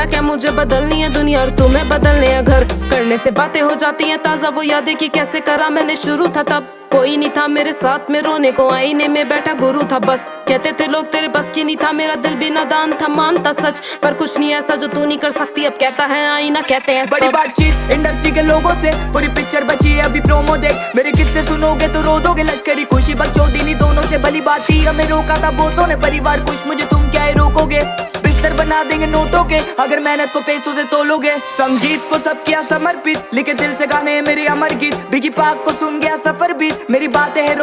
बोला क्या मुझे बदलनी है दुनिया और तुम्हें बदलने हैं घर। करने से बातें हो जाती हैं ताजा, वो यादें कि कैसे करा मैंने शुरू था तब। कोई नहीं था मेरे साथ में रोने को, आईने में बैठा गुरु था बस। कहते थे लोग तेरे बस की नहीं था, मेरा दिल भी नादान था, मानता सच। पर कुछ नहीं ऐसा जो तू नहीं कर सकती, अब कहता है आईना, कहते हैं बड़ी बातचीत इंडस्ट्री के लोगों से, पूरी पिक्चर बची है अभी प्रोमो देख। मेरे किस्से सुनोगे तो रो दोगे, लश्करी खुशी बकचोदी दोनों से भली बात थी। हमें रोका था बहुतों ने, परिवार कुछ मुझे तुम क्या ही रोकोगे। बिस्तर बना देंगे नोटों के अगर मेहनत को पैसों से तोलोगे। संगीत को सब किया समर्पित, लिखे दिल से गाने मेरे अमर गीत। बिगी पाक को सुन गया सफर बीत, मेरी बातें है